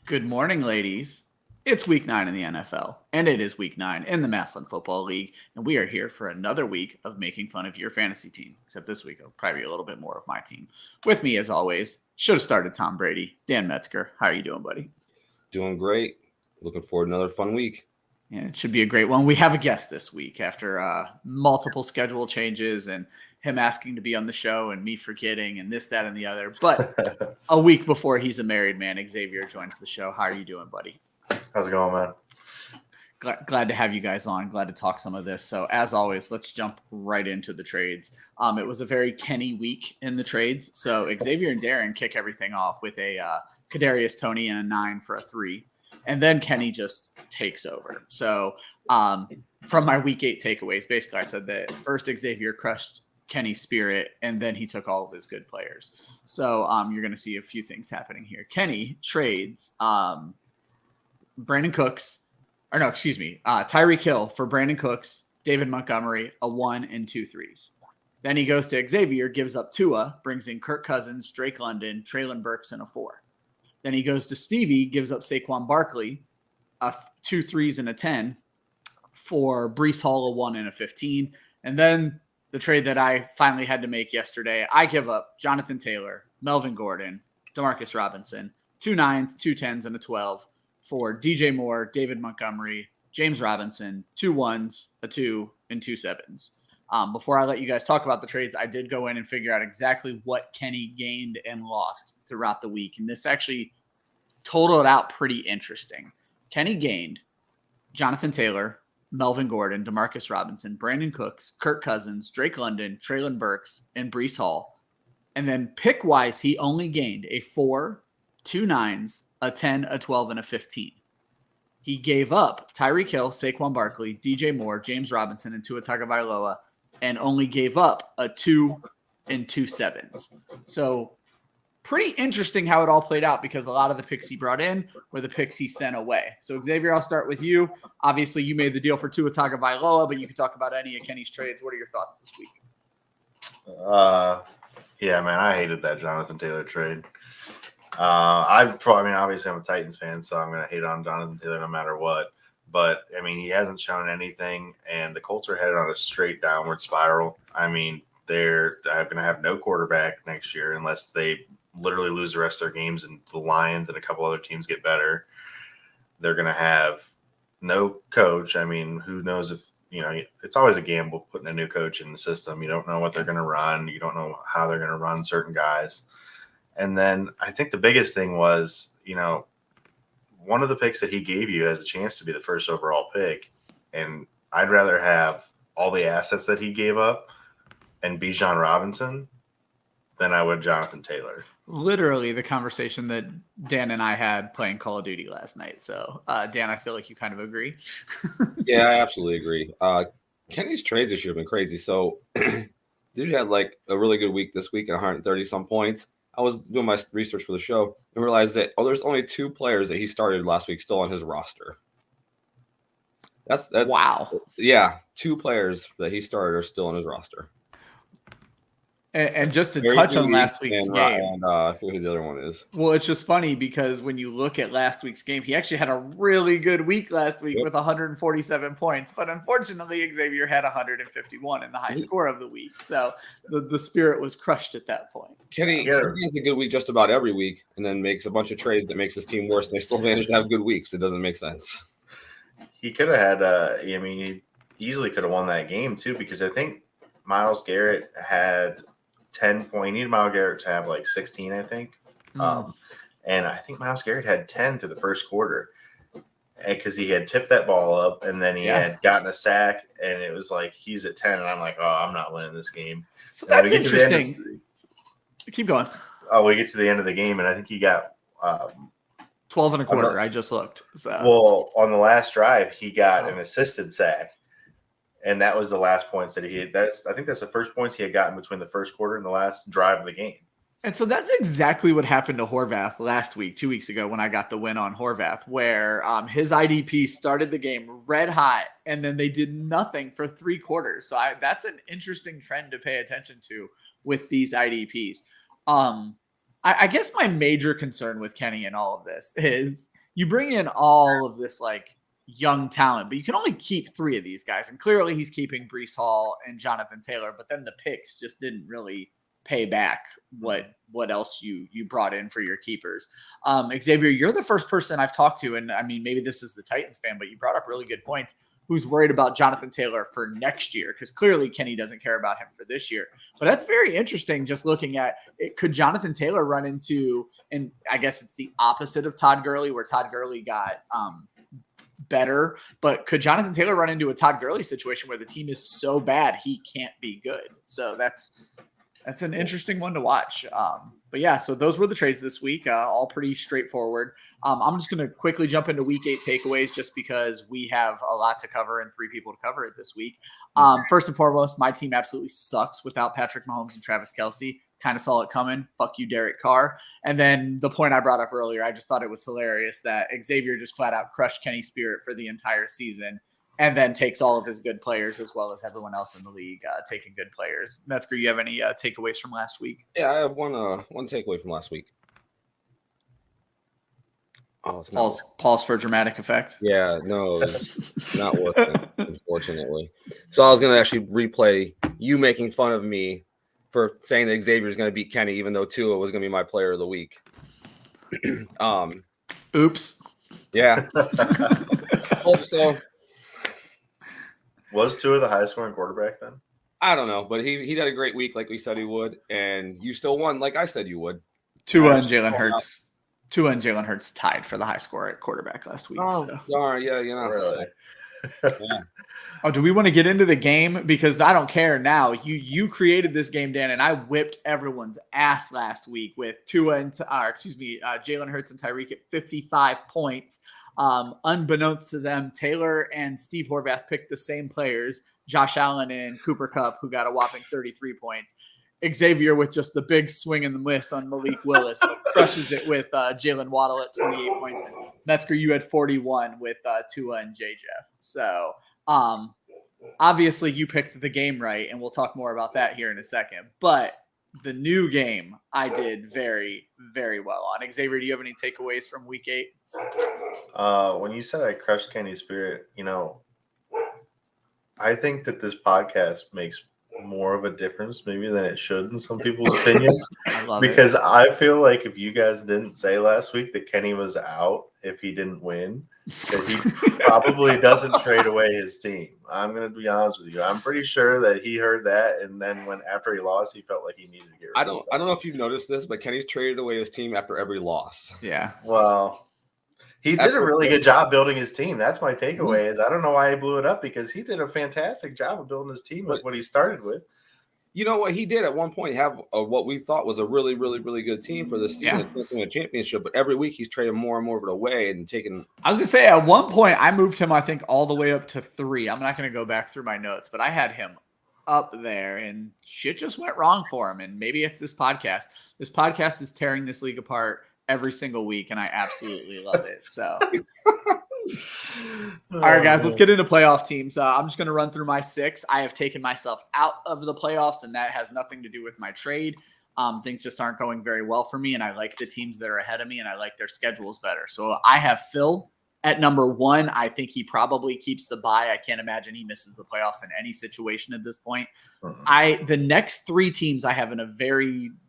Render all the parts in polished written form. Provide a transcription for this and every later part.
Good morning, ladies. It's week 9 in the NFL, and it is week 9 in the Massland Football League, and we are here for another week of making fun of your fantasy team. Except this week, it'll probably be a little bit more of my team. With me, as always, should have started Tom Brady, Dan Metzger. How are you doing, buddy? Doing great. Looking forward to another fun week. Yeah, it should be a great one. We have a guest this week after multiple schedule changes and him asking to be on the show and me forgetting and this, that, and the other. But a week before he's a married man, Xavier joins the show. How are you doing, buddy? How's it going, man? Glad to have you guys on. Glad to talk some of this. So as always, let's jump right into the trades. It was a very Kenny week in the trades. So Xavier and Darren kick everything off with a Kadarius Toney and a 9 for a 3. And then Kenny just takes over. So from my week 8 takeaways, basically I said that first Xavier crushed Kenny's spirit, and then he took all of his good players. So you're going to see a few things happening here. Kenny trades Tyreek Hill for Brandon Cooks, David Montgomery, a 1 and 2 3s. Then he goes to Xavier, gives up Tua, brings in Kirk Cousins, Drake London, Traylon Burks, and a 4. Then he goes to Stevie, gives up Saquon Barkley, 2 3s and a 10 for Breece Hall, a 1 and a 15. And then the trade that I finally had to make yesterday, I give up Jonathan Taylor, Melvin Gordon, Demarcus Robinson, 2 9s, 2 10s, and a 12 for DJ Moore, David Montgomery, James Robinson, 2 1s, a 2, and 2 7s. Before I let you guys talk about the trades, I did go in and figure out exactly what Kenny gained and lost throughout the week. And this actually totaled out pretty interesting. Kenny gained Jonathan Taylor, Melvin Gordon, Demarcus Robinson, Brandon Cooks, Kirk Cousins, Drake London, Traylon Burks, and Breece Hall. And then pick-wise, he only gained a 4, 2 9s, a 10, a 12, and a 15. He gave up Tyreek Hill, Saquon Barkley, DJ Moore, James Robinson, and Tua Tagovailoa, and only gave up a 2 and 2 7s. So pretty interesting how it all played out because a lot of the picks he brought in were the picks he sent away. So Xavier, I'll start with you. Obviously, you made the deal for Tua Tagovailoa, but you can talk about any of Kenny's trades. What are your thoughts this week? Yeah, man, I hated that Jonathan Taylor trade. Obviously I'm a Titans fan, so I'm going to hate on Jonathan Taylor no matter what. But, I mean, he hasn't shown anything, and the Colts are headed on a straight downward spiral. I mean, they're going to have no quarterback next year unless they literally lose the rest of their games and the Lions and a couple other teams get better. They're going to have no coach. I mean, who knows if, it's always a gamble putting a new coach in the system. You don't know what they're going to run. You don't know how they're going to run certain guys. And then I think the biggest thing was, one of the picks that he gave you has a chance to be the first overall pick. And I'd rather have all the assets that he gave up and Bijan Robinson than I would Jonathan Taylor. Literally the conversation that Dan and I had playing Call of Duty last night. So, Dan, I feel like you kind of agree. Yeah, I absolutely agree. Kenny's trades this year have been crazy. So, dude had like a really good week this week at 130 some points. I was doing my research for the show and realized that, there's only 2 players that he started last week still on his roster. That's wow. Yeah, 2 players that he started are still on his roster. And just to touch on last week's game. And I forget who the other one is. Well, it's just funny because when you look at last week's game, he actually had a really good week last week with 147 points. But unfortunately, Xavier had 151 in the high score of the week. So the spirit was crushed at that point. Kenny has a good week just about every week and then makes a bunch of trades that makes his team worse. And they still manage to have good weeks. It doesn't make sense. He could have had, he easily could have won that game too because I think Myles Garrett had 10 points. He needed Myles Garrett to have like 16, I think. And I think Myles Garrett had 10 through the first quarter because he had tipped that ball up and then he had gotten a sack and it was like he's at 10 and I'm like, oh, I'm not winning this game. So that's interesting. Keep going. Oh, we get to the end of the game and I think he got 12 and a quarter. I just looked. So. Well, on the last drive, he got an assisted sack. And that was the last points that he had. I think that's the first points he had gotten between the first quarter and the last drive of the game. And so that's exactly what happened to Horvath last week, 2 weeks ago, when I got the win on Horvath, where his IDP started the game red hot, and then they did nothing for 3 quarters. So that's an interesting trend to pay attention to with these IDPs. I guess my major concern with Kenny in all of this is you bring in all of this like young talent, but you can only keep 3 of these guys. And clearly he's keeping Breece Hall and Jonathan Taylor, but then the picks just didn't really pay back what else you brought in for your keepers. Xavier, you're the first person I've talked to, and I mean, maybe this is the Titans fan, but you brought up really good points, who's worried about Jonathan Taylor for next year, because clearly Kenny doesn't care about him for this year. But that's very interesting just looking at it. Could Jonathan Taylor run into, and I guess it's the opposite of Todd Gurley, where Todd Gurley got better, but could Jonathan Taylor run into a Todd Gurley situation where the team is so bad he can't be good? So that's an interesting one to watch. But yeah, so those were the trades this week, all pretty straightforward. I'm just going to quickly jump into week 8 takeaways just because we have a lot to cover and 3 people to cover it this week. First and foremost, my team absolutely sucks without Patrick Mahomes and Travis Kelce. Kind of saw it coming. Fuck you, Derek Carr. And then the point I brought up earlier, I just thought it was hilarious that Xavier just flat out crushed Kenny's spirit for the entire season and then takes all of his good players as well as everyone else in the league taking good players. Metzger, you have any takeaways from last week? Yeah, I have one takeaway from last week. Oh, it's not pause for dramatic effect. Yeah, no, it's not working, unfortunately. So I was going to actually replay you making fun of me for saying that Xavier is going to beat Kenny, even though Tua was going to be my player of the week. Oops. Yeah. Hope so. Was Tua the highest scoring quarterback then? I don't know, but he had a great week like we said he would, and you still won like I said you would. Tua and Jalen Hurts tied for the high score at quarterback last week. Oh, so. Darn, yeah, you know. Really? Yeah. Oh, do we want to get into the game? Because I don't care now. You created this game, Dan, and I whipped everyone's ass last week with Jalen Hurts and Tyreek at 55 points. Unbeknownst to them, Taylor and Steve Horvath picked the same players, Josh Allen and Cooper Kupp, who got a whopping 33 points. Xavier with just the big swing and the miss on Malik Willis, but crushes it with Jalen Waddle at 28 points. And Metzger, you had 41 with Tua and J. Jeff. So obviously you picked the game right, and we'll talk more about that here in a second. But the new game I did very, very well on. Xavier, do you have any takeaways from week 8? When you said I crushed Kenny's spirit, I think that this podcast makes more of a difference maybe than it should in some people's opinions. Because I feel like if you guys didn't say last week that Kenny was out if he didn't win, that he probably doesn't trade away his team. I'm going to be honest with you. I'm pretty sure that he heard that, and then after he lost, he felt like he needed to get rid of stuff. I don't know if you've noticed this, but Kenny's traded away his team after every loss. Yeah. Well, he did a really good job building his team. That's my takeaway. Is I don't know why he blew it up, because he did a fantastic job of building his team with what he started with. You know what he did at one point? Have what we thought was a really, really, really good team for this season. It's a championship, but every week he's trading more and more of it away and taking. I was gonna say at one point I moved him, I think, all the way up to 3. I'm not gonna go back through my notes, but I had him up there, and shit just went wrong for him. And maybe it's this podcast. This podcast is tearing this league apart every single week, and I absolutely love it. So. All right, guys, let's get into playoff teams. I'm just going to run through my 6. I have taken myself out of the playoffs, and that has nothing to do with my trade. Things just aren't going very well for me, and I like the teams that are ahead of me, and I like their schedules better. So I have Phil at number 1. I think he probably keeps the bye. I can't imagine he misses the playoffs in any situation at this point. The next 3 teams I have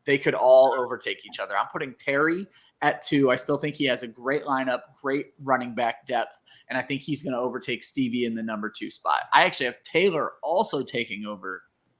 they could all overtake each other. I'm putting Terry at 2. I still think he has a great lineup, great running back depth, and I think he's going to overtake Stevie in the number 2 spot. I actually have Taylor also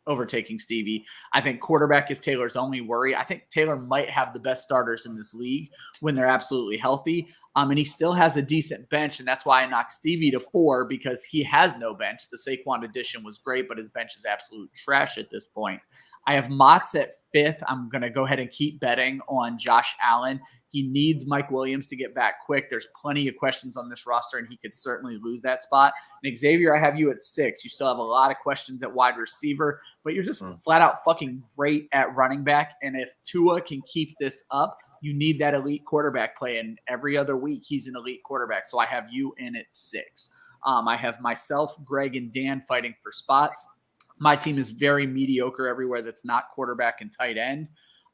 overtaking Stevie. I think quarterback is Taylor's only worry. I think Taylor might have the best starters in this league when they're absolutely healthy. And he still has a decent bench, and that's why I knocked Stevie to 4, because he has no bench. The Saquon addition was great, but his bench is absolute trash at this point. I have Motts at 5th. I'm going to go ahead and keep betting on Josh Allen. He needs Mike Williams to get back quick. There's plenty of questions on this roster, and he could certainly lose that spot. And Xavier, I have you at 6. You still have a lot of questions at wide receiver, but you're just flat out fucking great at running back. And if Tua can keep this up, you need that elite quarterback play. And every other week, he's an elite quarterback. So I have you in at 6. I have myself, Greg, and Dan fighting for spots. My team is very mediocre everywhere that's not quarterback and tight end.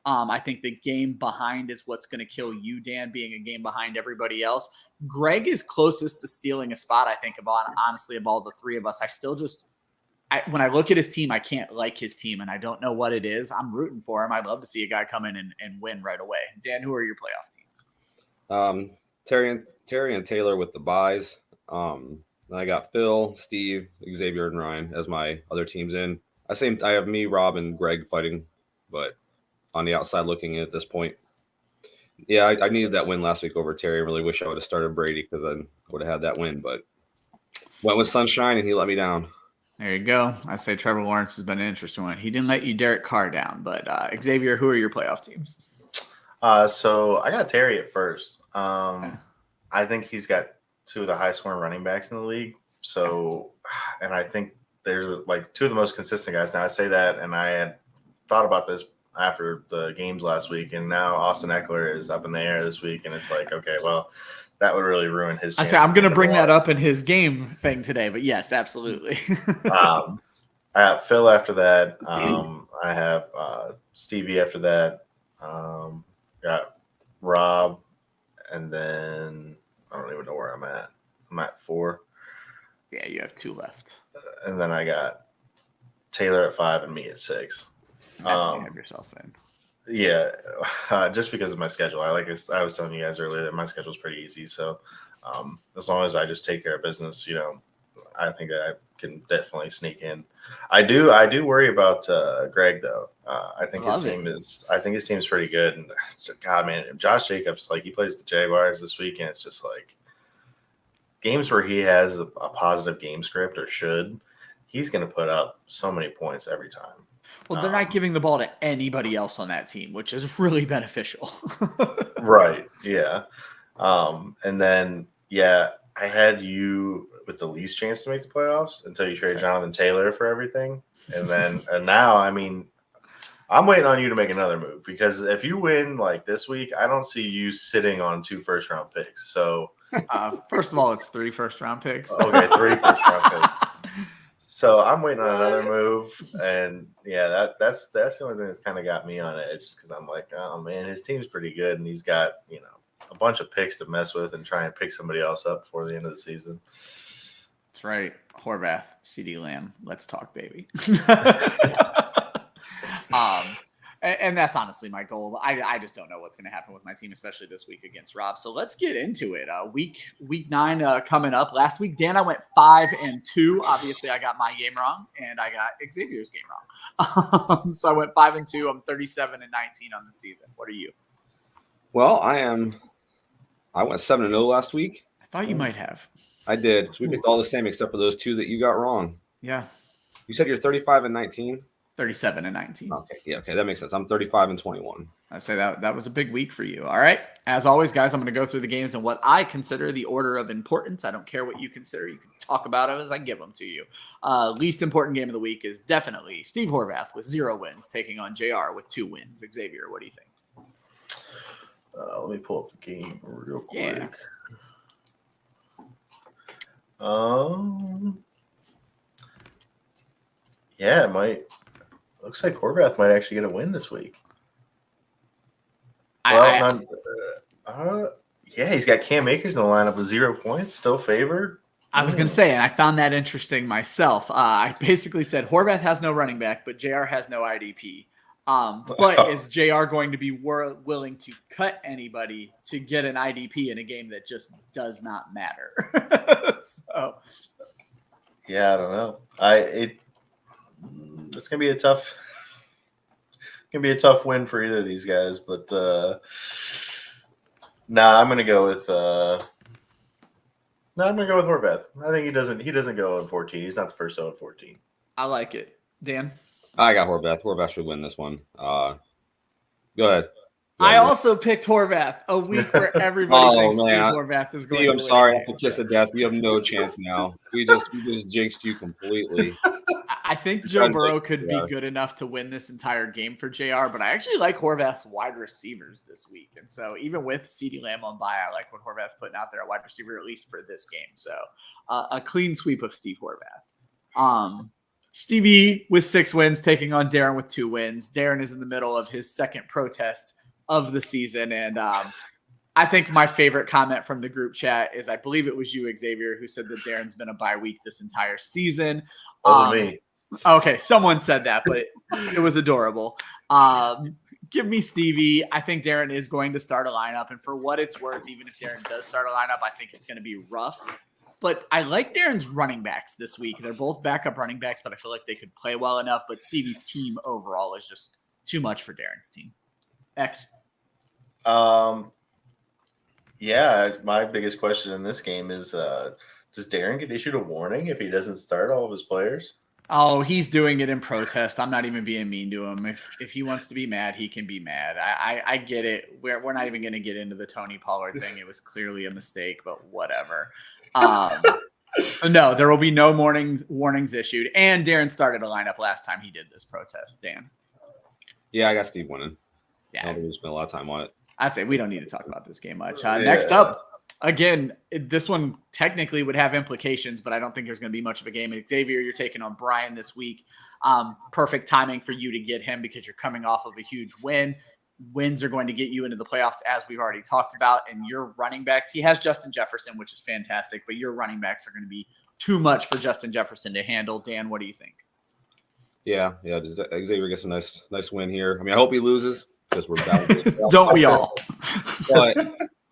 I think the game behind is what's going to kill you, Dan, being a game behind everybody else. Greg is closest to stealing a spot, I think, honestly, of all the three of us. I still just when I look at his team, I can't like his team, and I don't know what it is. I'm rooting for him. I'd love to see a guy come in and win right away. Dan, who are your playoff teams? Terry and Taylor with the buys. I got Phil, Steve, Xavier, and Ryan as my other teams in. I have me, Rob, and Greg fighting, but on the outside looking in at this point. Yeah, I needed that win last week over Terry. I really wish I would have started Brady because then I would have had that win, but went with Sunshine and he let me down. There you go. I say Trevor Lawrence has been an interesting one. He didn't let you Derek Carr down, but Xavier, who are your playoff teams? So I got Terry at first. I think he's got two of the high scoring running backs in the league. So, and I think there's like two of the most consistent guys. Now I say that, and I had thought about this after the games last week, and now Austin Eckler is up in the air this week, and it's like, okay, well, that would really ruin his. I say I'm going to bring that up in his game thing today, but yes, absolutely. I have Phil after that. I have Stevie after that. Got Rob, and then I don't even know where I'm at. I'm at 4. Yeah, you have 2 left. And then I got Taylor at 5 and me at 6. You have yourself in. Yeah, just because of my schedule. I was telling you guys earlier that my schedule is pretty easy. So as long as I just take care of business, I think that I can definitely sneak in. I do worry about Greg though. I think his team is pretty good. And God, man, Josh Jacobs, like, he plays the Jaguars this week, and it's just like games where he has a positive game script he's going to put up so many points every time. Well, they're not giving the ball to anybody else on that team, which is really beneficial. Right. Yeah. And then, I had you with the least chance to make the playoffs until you traded Jonathan Taylor for everything. And then, and now, I mean, I'm waiting on you to make another move, because if you win like this week, I don't see you sitting on 2 first-round picks. So, first of all, it's 3 first-round picks. Okay, 3 first-round picks. So I'm waiting on another move, and that's the only thing that's kind of got me on edge, just because I'm like, oh man, his team's pretty good, and he's got a bunch of picks to mess with and try and pick somebody else up before the end of the season. That's right, Horvath, CD Lamb, let's talk, baby. And that's honestly my goal. I just don't know what's going to happen with my team, especially this week against Rob. So let's get into it. Week 9 coming up. Last week, Dan, I went 5-2. Obviously, I got my game wrong, and I got Xavier's game wrong. So I went 5-2. I'm 37-19 on the season. What are you? Well, I went 7-0 last week. I thought you might have. I did. So we picked all the same except for those 2 that you got wrong. Yeah. You said you're 35-19. 37-19. Okay, yeah, okay, that makes sense. I'm 35-21. I'd say that was a big week for you. All right. As always, guys, I'm going to go through the games in what I consider the order of importance. I don't care what you consider. You can talk about it as I give them to you. Least important game of the week is definitely Steve Horvath with 0 wins taking on JR with 2 wins. Xavier, what do you think? Let me pull up the game real quick. Yeah. Yeah, it might. Looks like Horvath might actually get a win this week. He's got Cam Akers in the lineup with 0 points, still favored. I was going to say, and I found that interesting myself. I basically said Horvath has no running back, but JR has no IDP. But is JR going to be willing to cut anybody to get an IDP in a game that just does not matter? So, yeah, I don't know. It's gonna be a tough win for either of these guys, but I'm gonna go with Horvath. I think he doesn't go 0-14. He's not the first 0-14. I like it. Dan? I got Horvath. Horvath should win this one. Go ahead. I also picked Horvath, a week where everybody thinks Steve Horvath is going to win. I'm sorry, that's a kiss of death. You have no chance now. We just jinxed you completely. I think Joe Burrow could be good enough to win this entire game for JR, but I actually like Horvath's wide receivers this week. And so even with CeeDee Lamb on bye, I like what Horvath's putting out there at wide receiver, at least for this game. So a clean sweep of Steve Horvath. Stevie with 6 wins, taking on Darren with 2 wins. Darren is in the middle of his second protest of the season. And I think my favorite comment from the group chat is, I believe it was you, Xavier, who said that Darren's been a bye week this entire season. Wasn't me. Okay, someone said that, but it was adorable. Give me Stevie. I think Darren is going to start a lineup. And for what it's worth, even if Darren does start a lineup, I think it's going to be rough. But I like Darren's running backs this week. They're both backup running backs, but I feel like they could play well enough. But Stevie's team overall is just too much for Darren's team. X. Yeah, my biggest question in this game is, does Darren get issued a warning if he doesn't start all of his players? Oh, he's doing it in protest. I'm not even being mean to him. If he wants to be mad, he can be mad. I get it. We're not even going to get into the Tony Pollard thing. It was clearly a mistake, but whatever. No, there will be no warnings issued. And Darren started a lineup last time he did this protest. Dan. Yeah, I got Steve winning. Yeah, I don't think we spent a lot of time on it. I say we don't need to talk about this game much. Next up, again, this one technically would have implications, but I don't think there's going to be much of a game. Xavier, you're taking on Brian this week. Perfect timing for you to get him because you're coming off of a huge win. Wins are going to get you into the playoffs, as we've already talked about. And your running backs, he has Justin Jefferson, which is fantastic, but your running backs are going to be too much for Justin Jefferson to handle. Dan, what do you think? Yeah. Xavier gets a nice win here. I mean, I hope he loses because we're down. Don't we all? But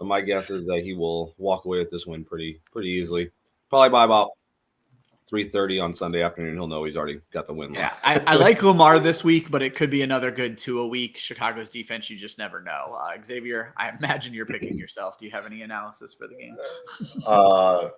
my guess is that he will walk away with this win pretty easily. Probably by about 3:30 on Sunday afternoon. He'll know he's already got the win. Yeah, I like Lamar this week, but it could be another good 2 a week. Chicago's defense, you just never know. Xavier, I imagine you're picking yourself. Do you have any analysis for the game?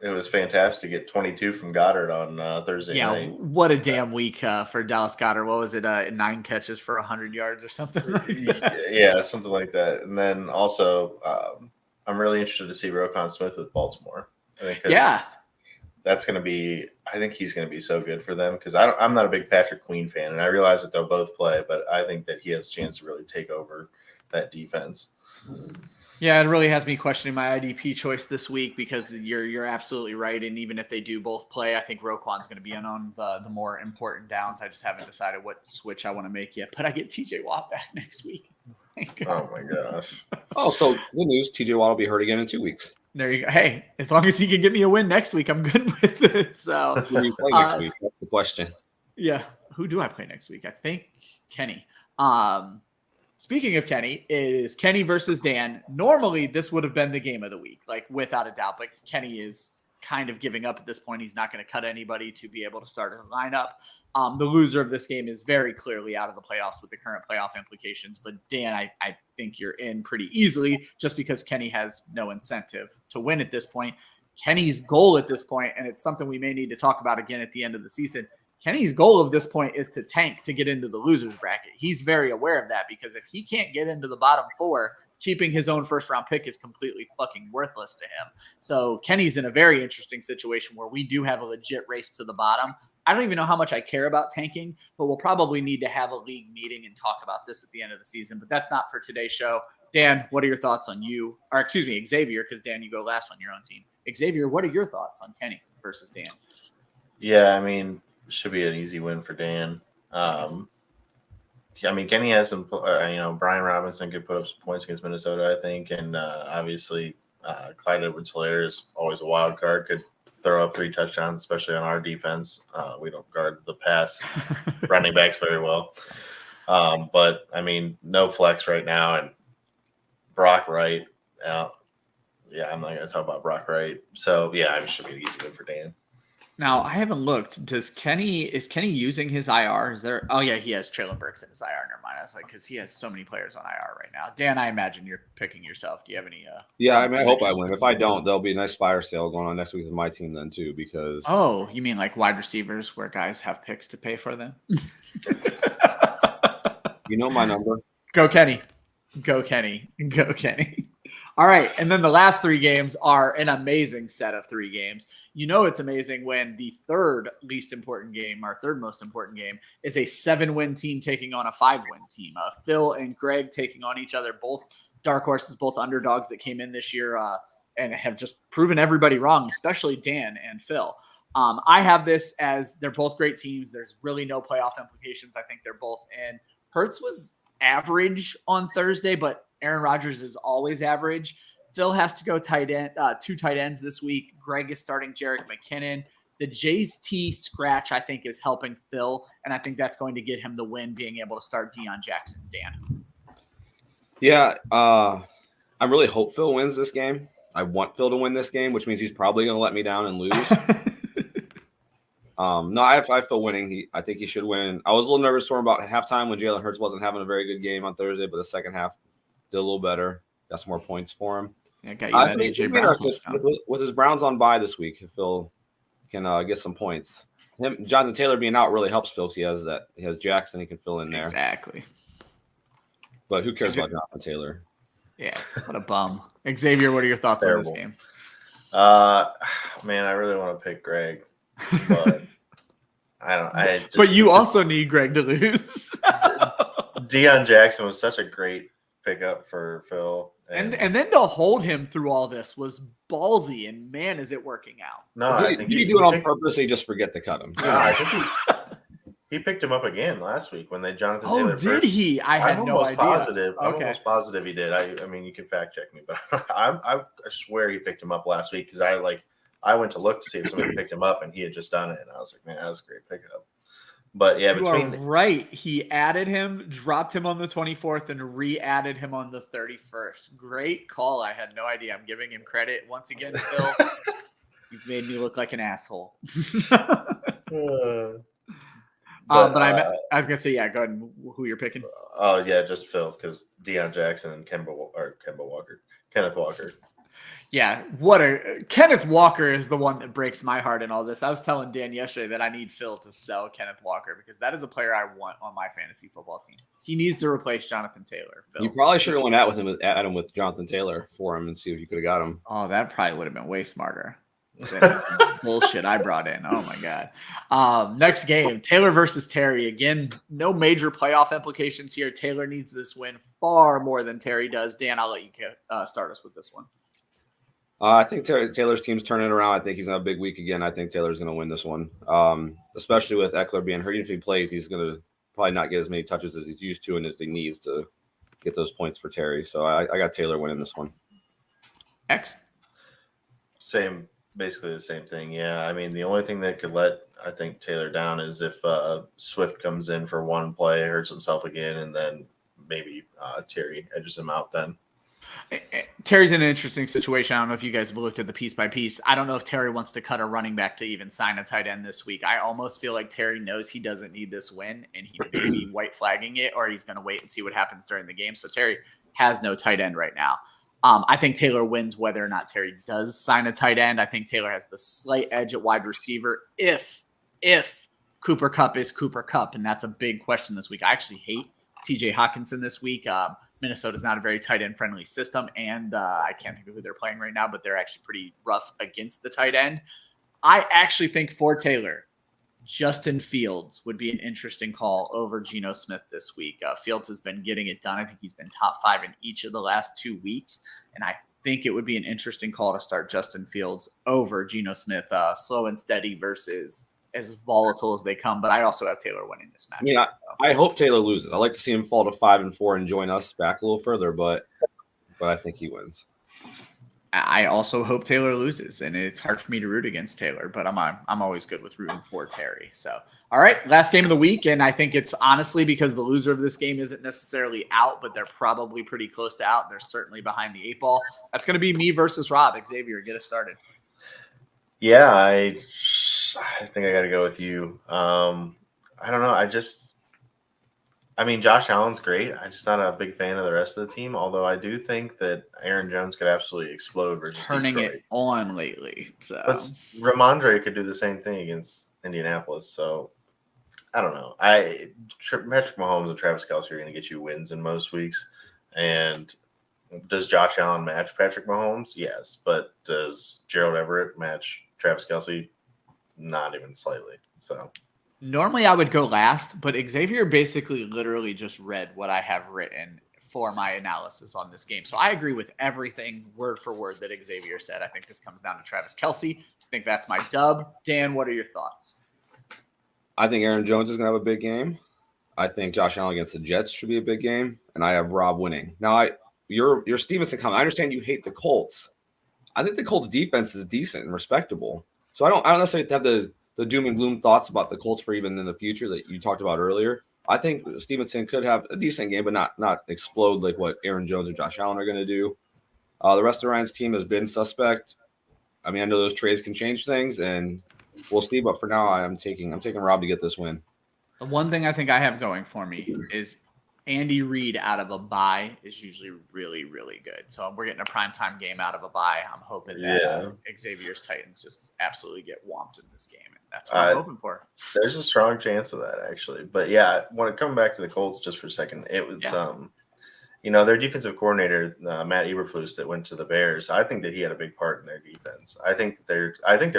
It was fantastic to get 22 from Goddard on Thursday night. Yeah, what a damn week for Dallas Goddard. What was it? 9 catches for 100 yards or something like that? Yeah, something like that. And then also, I'm really interested to see Roquan Smith with Baltimore. Yeah. That's going to be – I think he's going to be so good for them because I'm not a big Patrick Queen fan, and I realize that they'll both play, but I think that he has a chance to really take over that defense. Yeah, it really has me questioning my IDP choice this week because you're absolutely right. And even if they do both play, I think Roquan's going to be in on the more important downs. I just haven't decided what switch I want to make yet, but I get TJ Watt back next week. Oh, my gosh. Oh, so good news. TJ Watt will be hurt again in 2 weeks. There you go. Hey, as long as he can get me a win next week, I'm good with it. So who do you play next week? That's the question. Yeah. Who do I play next week? I think Kenny. Speaking of Kenny, it is Kenny versus Dan. Normally, this would have been the game of the week, like without a doubt. But Kenny is kind of giving up at this point. He's not going to cut anybody to be able to start a lineup. The loser of this game is very clearly out of the playoffs with the current playoff implications. But Dan, I think you're in pretty easily just because Kenny has no incentive to win at this point. Kenny's goal at this point, and it's something we may need to talk about again at the end of the season, Kenny's goal of this point is to tank to get into the loser's bracket. He's very aware of that because if he can't get into the bottom 4, keeping his own first-round pick is completely fucking worthless to him. So Kenny's in a very interesting situation where we do have a legit race to the bottom. I don't even know how much I care about tanking, but we'll probably need to have a league meeting and talk about this at the end of the season. But that's not for today's show. Dan, what are your thoughts on you? Or excuse me, Xavier, because Dan, you go last on your own team. Xavier, what are your thoughts on Kenny versus Dan? Yeah, I mean, should be an easy win for Dan. I mean, Kenny has some, Brian Robinson could put up some points against Minnesota, I think. And obviously, Clyde Edwards-Helaire is always a wild card, could throw up 3 touchdowns, especially on our defense. We don't guard the pass running backs very well. But, I mean, no flex right now. And Brock Wright, I'm not going to talk about Brock Wright. So, yeah, it should be an easy win for Dan. Now, I haven't looked. Is Kenny using his IR? Is there? Oh yeah, he has Traylon Burks in his IR. Never mind. I was like, because he has so many players on IR right now. Dan, I imagine you're picking yourself. Do you have any? Yeah, I mean, I hope I win. If I don't, there'll be a nice fire sale going on next week with my team then too. Because oh, you mean like wide receivers where guys have picks to pay for them? You know my number. Go Kenny. Go Kenny. Go Kenny. All right, and then the last 3 games are an amazing set of 3 games. You know it's amazing when the third most important game is a 7-win team taking on a 5-win team. Phil and Greg taking on each other, both dark horses, both underdogs that came in this year and have just proven everybody wrong, especially Dan and Phil. I have this as they're both great teams. There's really no playoff implications. I think they're both in. Hurts was average on Thursday, but Aaron Rodgers is always average. Phil has to go two tight ends this week. Greg is starting Jerick McKinnon. The JT scratch, I think, is helping Phil, and I think that's going to get him the win, being able to start Deion Jackson. Dan. Yeah, I really hope Phil wins this game. I want Phil to win this game, which means he's probably going to let me down and lose. No, I have Phil winning. I think he should win. I was a little nervous for him about halftime when Jalen Hurts wasn't having a very good game on Thursday, but the second half did a little better. Got some more points for him. Yeah, got you that AJ Brown with his Browns on bye this week, Phil can get some points. Jonathan Taylor being out really helps Phil because he has Jackson he can fill in there. Exactly. But who cares about Jonathan Taylor? Yeah, what a bum. Xavier, what are your thoughts on this game? Man, I really want to pick Greg, but but you also need Greg to lose. Deion Jackson was such a great pickup for Phil. And then to hold him through all this was ballsy, and man, is it working out. No, I think he do it on purpose, and he just forget to cut him. No, I think he picked him up again last week when Jonathan Taylor. Oh, did he? I had no idea. Positive. I'm almost positive he did. I mean, you can fact check me, but I swear he picked him up last week because I went to look to see if somebody picked him up, and he had just done it, and I was like, man, that was a great pickup. But yeah, you are right. He added him, dropped him on the 24th, and re-added him on the 31st. Great call. I had no idea. I'm giving him credit once again, Phil. You've made me look like an asshole. But I was gonna say, yeah. Go ahead. And who you're picking? Oh yeah, just Phil because Deion Jackson and Kenneth Walker. Yeah, Kenneth Walker is the one that breaks my heart in all this. I was telling Dan yesterday that I need Phil to sell Kenneth Walker because that is a player I want on my fantasy football team. He needs to replace Jonathan Taylor. Phil. You probably should have went out with Jonathan Taylor for him and see if you could have got him. Oh, that probably would have been way smarter. Bullshit I brought in. Oh my god. Next game, Taylor versus Terry. Again, no major playoff implications here. Taylor needs this win far more than Terry does. Dan, I'll let you start us with this one. I think Taylor's team's turning around. I think he's in a big week again. I think Taylor's going to win this one, especially with Eckler being hurt. Even if he plays, he's going to probably not get as many touches as he's used to and as he needs to get those points for Terry. So I got Taylor winning this one. X? Basically the same thing. Yeah, I mean, the only thing that could let, I think, Taylor down is if Swift comes in for one play, hurts himself again, and then maybe Terry edges him out then. Terry's in an interesting situation. I don't know if you guys have looked at the piece by piece. I don't know if Terry wants to cut a running back to even sign a tight end this week. I almost feel like Terry knows he doesn't need this win, and he may be white flagging it, or he's going to wait and see what happens during the game. So Terry has no tight end right now. I think Taylor wins whether or not Terry does sign a tight end. I think Taylor has the slight edge at wide receiver if Cooper Kupp is Cooper Kupp, and that's a big question this week. I actually hate TJ Hawkinson this week. Minnesota's not a very tight end friendly system, and I can't think of who they're playing right now, but they're actually pretty rough against the tight end. I actually think for Taylor, Justin Fields would be an interesting call over Geno Smith this week. Fields has been getting it done. I think he's been top 5 in each of the last 2 weeks, and I think it would be an interesting call to start Justin Fields over Geno Smith, slow and steady versus as volatile as they come, but I also have Taylor winning this match. Yeah, I hope Taylor loses. I like to see him fall to 5-4 and join us back a little further, but I think he wins. I also hope Taylor loses, and it's hard for me to root against Taylor, but I'm always good with rooting for Terry. So, all right, last game of the week, and I think it's honestly because the loser of this game isn't necessarily out, but they're probably pretty close to out. They're certainly behind the 8 ball. That's going to be me versus Rob. Xavier, get us started. Yeah, I think I got to go with you. I don't know. I mean, Josh Allen's great. I'm just not a big fan of the rest of the team, although I do think that Aaron Jones could absolutely explode versus turning Detroit. It on lately. So. But Ramondre could do the same thing against Indianapolis. So I don't know. Patrick Mahomes and Travis Kelce are going to get you wins in most weeks. And does Josh Allen match Patrick Mahomes? Yes. But does Gerald Everett match Travis Kelce? Not even slightly. So normally I would go last, but Xavier basically literally just read what I have written for my analysis on this game. So I agree with everything word for word that Xavier said. I think this comes down to Travis Kelce. I think that's my dub. Dan, what are your thoughts? I think Aaron Jones is going to have a big game. I think Josh Allen against the Jets should be a big game, and I have Rob winning. Now, your Stevenson comment. I understand you hate the Colts. I think the Colts defense is decent and respectable. So I don't necessarily have the doom and gloom thoughts about the Colts for even in the future that you talked about earlier. I think Stevenson could have a decent game, but not explode like what Aaron Jones and Josh Allen are going to do. The rest of Ryan's team has been suspect. I mean, I know those trades can change things, and we'll see. But for now, I'm taking Rob to get this win. The one thing I think I have going for me is Andy Reid out of a bye is usually really, really good. So we're getting a primetime game out of a bye. I'm hoping that Xavier's Titans just absolutely get whomped in this game. And that's what I'm hoping for. There's a strong chance of that, actually. But, yeah, when it comes back to the Colts just for a second, it was their defensive coordinator, Matt Eberflus, that went to the Bears. I think that he had a big part in their defense. I think their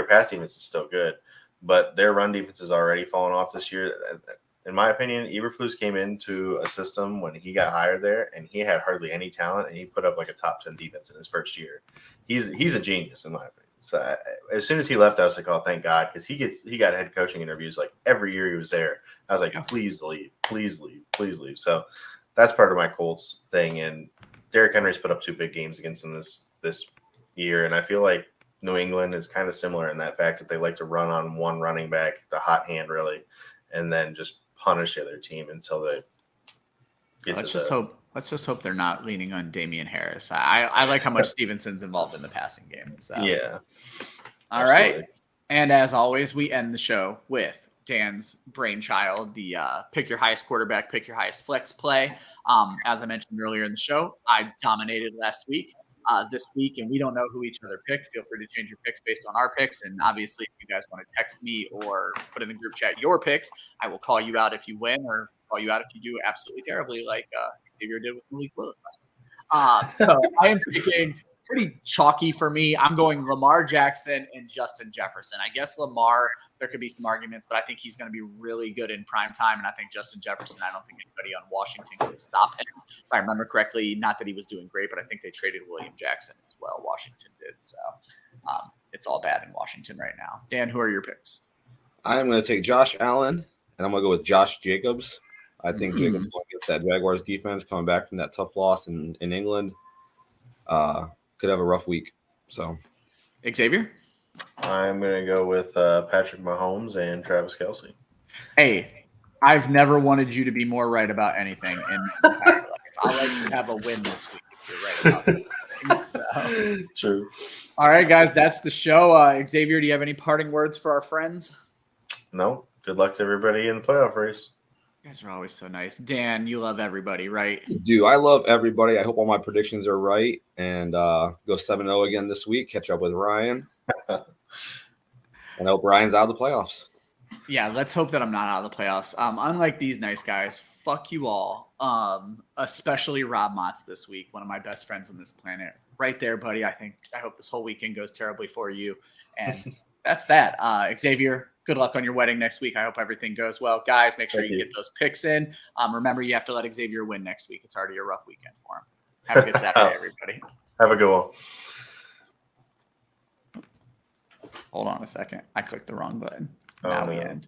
pass defense is still good, but their run defense has already fallen off this year. In my opinion, Eberflus came into a system when he got hired there, and he had hardly any talent, and he put up like a top 10 defense in his first year. He's a genius, in my opinion. So as soon as he left, I was like, oh, thank God, because he got head coaching interviews like every year he was there. I was like, please leave, please leave, please leave. So that's part of my Colts thing. And Derrick Henry's put up 2 big games against him this year, and I feel like New England is kind of similar in that fact that they like to run on one running back, the hot hand, really, and then just punish the other team until they get Let's just hope they're not leaning on Damian Harris. I like how much Stevenson's involved in the passing game. So. Yeah. All right. And as always, we end the show with Dan's brainchild, the pick your highest quarterback, pick your highest flex play. As I mentioned earlier in the show, I dominated last week. This week, and we don't know who each other picked. Feel free to change your picks based on our picks. And obviously, if you guys want to text me or put in the group chat your picks, I will call you out if you win or call you out if you do absolutely terribly, like Xavier did with Malik Willis last week. So I am taking pretty chalky for me. I'm going Lamar Jackson and Justin Jefferson. I guess Lamar, there could be some arguments, but I think he's going to be really good in prime time. And I think Justin Jefferson, I don't think anybody on Washington can stop him. If I remember correctly, not that he was doing great, but I think they traded William Jackson as well. Washington did. So it's all bad in Washington right now. Dan, who are your picks? I'm going to take Josh Allen, and I'm going to go with Josh Jacobs. I think Jacobs against that Jaguars defense coming back from that tough loss in England could have a rough week. So, Xavier? I'm going to go with Patrick Mahomes and Travis Kelce. Hey, I've never wanted you to be more right about anything in my entire life. I'll let you have a win this week if you're right about this thing. So. True. All right, guys, that's the show. Xavier, do you have any parting words for our friends? No. Good luck to everybody in the playoff race. You guys are always so nice. Dan, you love everybody, right? Do I love everybody. I hope all my predictions are right. And go 7-0 again this week. Catch up with Ryan. And I hope Ryan's out of the playoffs. Yeah, let's hope that I'm not out of the playoffs. Unlike these nice guys, fuck you all. Especially Rob Motz this week, one of my best friends on this planet. Right there, buddy. I hope this whole weekend goes terribly for you. And that's that. Xavier, good luck on your wedding next week. I hope everything goes well. Guys, make sure you get those picks in. Remember, you have to let Xavier win next week. It's already a rough weekend for him. Have a good Saturday, everybody. Have a good one. Hold on a second. I clicked the wrong button. Now we end.